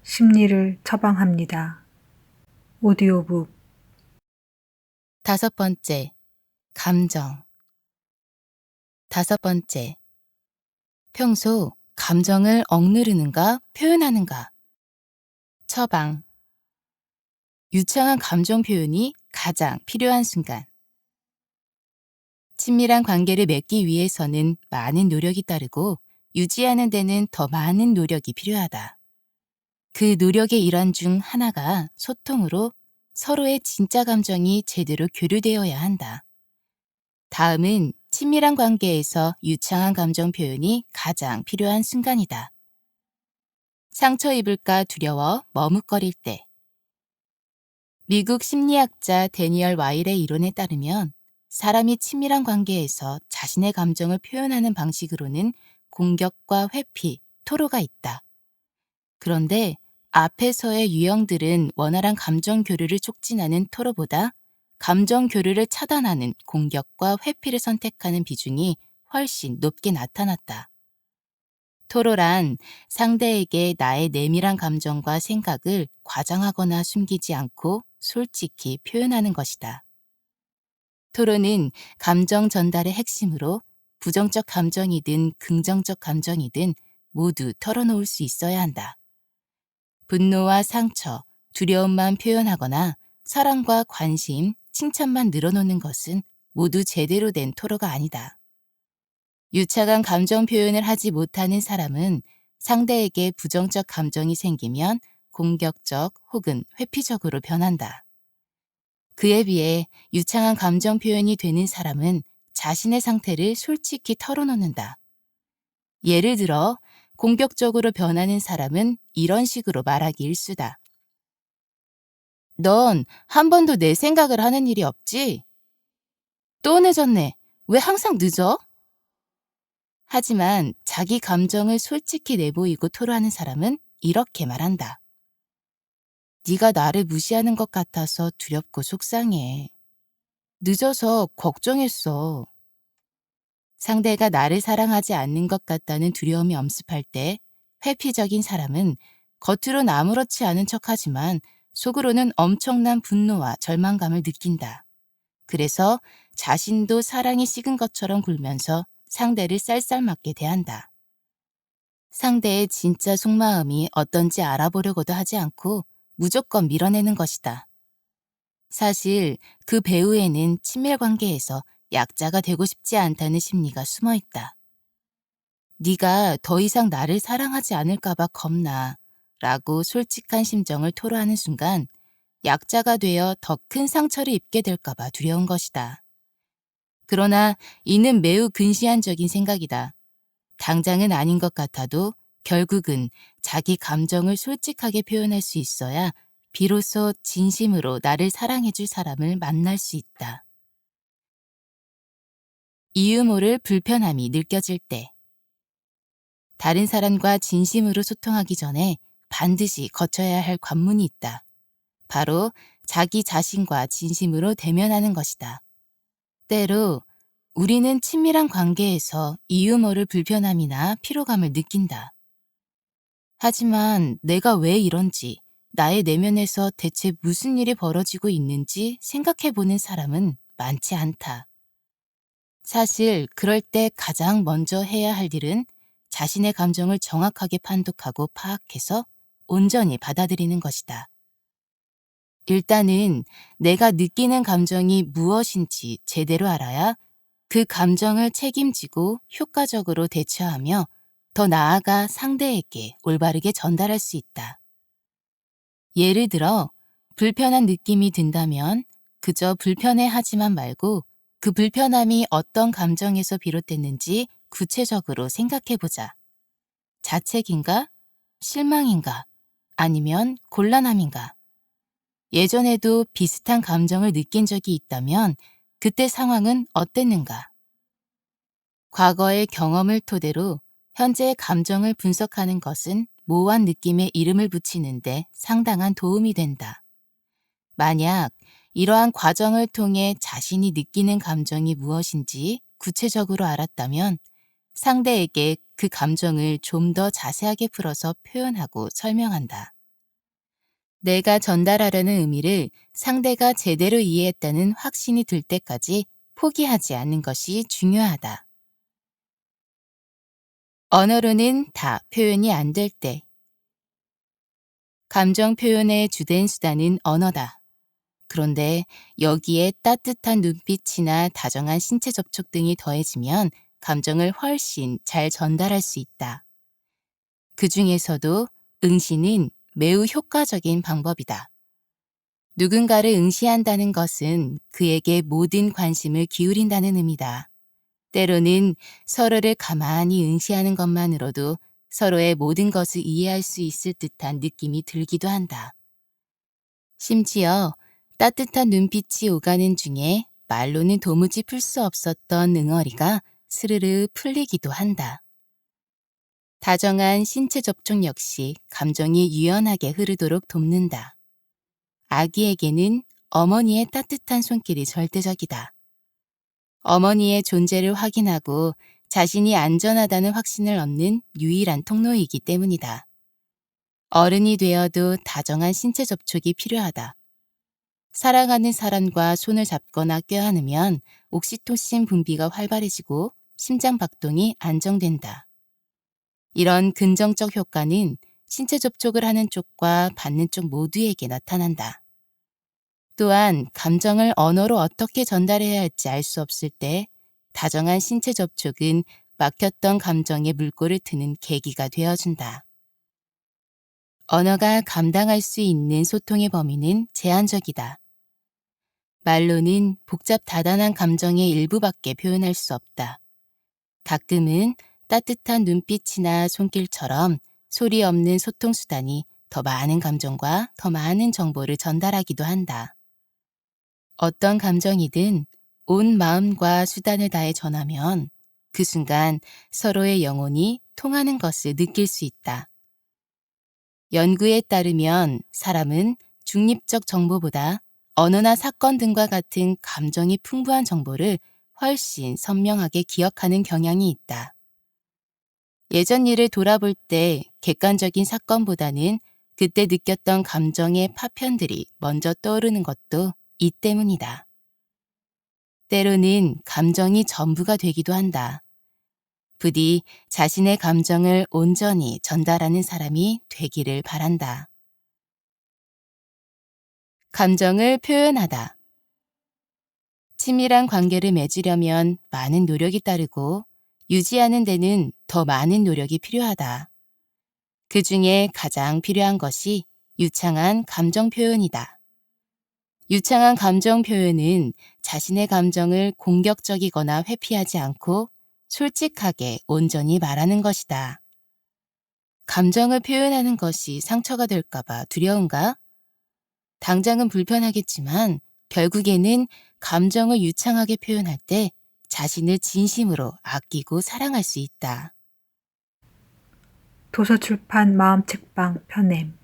심리를 처방합니다. 오디오북 5번째, 감정. 5번째, 평소 감정을 억누르는가 표현하는가? 처방. 유창한 감정 표현이 가장 필요한 순간. 친밀한 관계를 맺기 위해서는 많은 노력이 따르고 유지하는 데는 더 많은 노력이 필요하다. 그 노력의 일환 중 하나가 소통으로 서로의 진짜 감정이 제대로 교류되어야 한다. 다음은 친밀한 관계에서 유창한 감정 표현이 가장 필요한 순간이다. 상처 입을까 두려워 머뭇거릴 때. 미국 심리학자 데니얼 와일의 이론에 따르면 사람이 친밀한 관계에서 자신의 감정을 표현하는 방식으로는 공격과 회피, 토로가 있다. 그런데 앞에서의 유형들은 원활한 감정 교류를 촉진하는 토로보다 감정 교류를 차단하는 공격과 회피를 선택하는 비중이 훨씬 높게 나타났다. 토로란 상대에게 나의 내밀한 감정과 생각을 과장하거나 숨기지 않고 솔직히 표현하는 것이다. 토로는 감정 전달의 핵심으로 부정적 감정이든 긍정적 감정이든 모두 털어놓을 수 있어야 한다. 분노와 상처, 두려움만 표현하거나 사랑과 관심, 칭찬만 늘어놓는 것은 모두 제대로 된 토로가 아니다. 유창한 감정 표현을 하지 못하는 사람은 상대에게 부정적 감정이 생기면 공격적 혹은 회피적으로 변한다. 그에 비해 유창한 감정 표현이 되는 사람은 자신의 상태를 솔직히 털어놓는다. 예를 들어 공격적으로 변하는 사람은 이런 식으로 말하기 일쑤다. 넌 한 번도 내 생각을 하는 일이 없지? 또 늦었네. 왜 항상 늦어? 하지만 자기 감정을 솔직히 내보이고 토로하는 사람은 이렇게 말한다. 네가 나를 무시하는 것 같아서 두렵고 속상해. 늦어서 걱정했어. 상대가 나를 사랑하지 않는 것 같다는 두려움이 엄습할 때 회피적인 사람은 겉으론 아무렇지 않은 척하지만 속으로는 엄청난 분노와 절망감을 느낀다. 그래서 자신도 사랑이 식은 것처럼 굴면서 상대를 쌀쌀맞게 대한다. 상대의 진짜 속마음이 어떤지 알아보려고도 하지 않고 무조건 밀어내는 것이다. 사실 그 배후에는 친밀 관계에서 약자가 되고 싶지 않다는 심리가 숨어 있다. 네가 더 이상 나를 사랑하지 않을까 봐 겁나 라고 솔직한 심정을 토로하는 순간 약자가 되어 더 큰 상처를 입게 될까 봐 두려운 것이다. 그러나 이는 매우 근시안적인 생각이다. 당장은 아닌 것 같아도 결국은 자기 감정을 솔직하게 표현할 수 있어야 비로소 진심으로 나를 사랑해줄 사람을 만날 수 있다. 이유 모를 불편함이 느껴질 때. 다른 사람과 진심으로 소통하기 전에 반드시 거쳐야 할 관문이 있다. 바로 자기 자신과 진심으로 대면하는 것이다. 때로 우리는 친밀한 관계에서 이유 모를 불편함이나 피로감을 느낀다. 하지만 내가 왜 이런지, 나의 내면에서 대체 무슨 일이 벌어지고 있는지 생각해보는 사람은 많지 않다. 사실 그럴 때 가장 먼저 해야 할 일은 자신의 감정을 정확하게 판독하고 파악해서 온전히 받아들이는 것이다. 일단은 내가 느끼는 감정이 무엇인지 제대로 알아야 그 감정을 책임지고 효과적으로 대처하며 더 나아가 상대에게 올바르게 전달할 수 있다. 예를 들어 불편한 느낌이 든다면 그저 불편해하지만 말고 그 불편함이 어떤 감정에서 비롯됐는지 구체적으로 생각해보자. 자책인가? 실망인가? 아니면 곤란함인가? 예전에도 비슷한 감정을 느낀 적이 있다면 그때 상황은 어땠는가? 과거의 경험을 토대로 현재의 감정을 분석하는 것은 모호한 느낌에 이름을 붙이는데 상당한 도움이 된다. 만약 이러한 과정을 통해 자신이 느끼는 감정이 무엇인지 구체적으로 알았다면 상대에게 그 감정을 좀 더 자세하게 풀어서 표현하고 설명한다. 내가 전달하려는 의미를 상대가 제대로 이해했다는 확신이 들 때까지 포기하지 않는 것이 중요하다. 언어로는 다 표현이 안 될 때. 감정 표현의 주된 수단은 언어다. 그런데 여기에 따뜻한 눈빛이나 다정한 신체 접촉 등이 더해지면 감정을 훨씬 잘 전달할 수 있다. 그 중에서도 응시는 매우 효과적인 방법이다. 누군가를 응시한다는 것은 그에게 모든 관심을 기울인다는 의미다. 때로는 서로를 가만히 응시하는 것만으로도 서로의 모든 것을 이해할 수 있을 듯한 느낌이 들기도 한다. 심지어 따뜻한 눈빛이 오가는 중에 말로는 도무지 풀 수 없었던 응어리가 스르르 풀리기도 한다. 다정한 신체 접촉 역시 감정이 유연하게 흐르도록 돕는다. 아기에게는 어머니의 따뜻한 손길이 절대적이다. 어머니의 존재를 확인하고 자신이 안전하다는 확신을 얻는 유일한 통로이기 때문이다. 어른이 되어도 다정한 신체 접촉이 필요하다. 사랑하는 사람과 손을 잡거나 껴안으면 옥시토신 분비가 활발해지고 심장 박동이 안정된다. 이런 긍정적 효과는 신체 접촉을 하는 쪽과 받는 쪽 모두에게 나타난다. 또한 감정을 언어로 어떻게 전달해야 할지 알 수 없을 때 다정한 신체 접촉은 막혔던 감정에 물꼬를 트는 계기가 되어준다. 언어가 감당할 수 있는 소통의 범위는 제한적이다. 말로는 복잡 다단한 감정의 일부밖에 표현할 수 없다. 가끔은 따뜻한 눈빛이나 손길처럼 소리 없는 소통수단이 더 많은 감정과 더 많은 정보를 전달하기도 한다. 어떤 감정이든 온 마음과 수단을 다해 전하면 그 순간 서로의 영혼이 통하는 것을 느낄 수 있다. 연구에 따르면 사람은 중립적 정보보다 언어나 사건 등과 같은 감정이 풍부한 정보를 훨씬 선명하게 기억하는 경향이 있다. 예전 일을 돌아볼 때 객관적인 사건보다는 그때 느꼈던 감정의 파편들이 먼저 떠오르는 것도 이 때문이다. 때로는 감정이 전부가 되기도 한다. 부디 자신의 감정을 온전히 전달하는 사람이 되기를 바란다. 감정을 표현하다. 친밀한 관계를 맺으려면 많은 노력이 따르고 유지하는 데는 더 많은 노력이 필요하다. 그 중에 가장 필요한 것이 유창한 감정 표현이다. 유창한 감정 표현은 자신의 감정을 공격적이거나 회피하지 않고 솔직하게 온전히 말하는 것이다. 감정을 표현하는 것이 상처가 될까봐 두려운가? 당장은 불편하겠지만 결국에는 감정을 유창하게 표현할 때 자신을 진심으로 아끼고 사랑할 수 있다. 도서출판 마음책방 편엠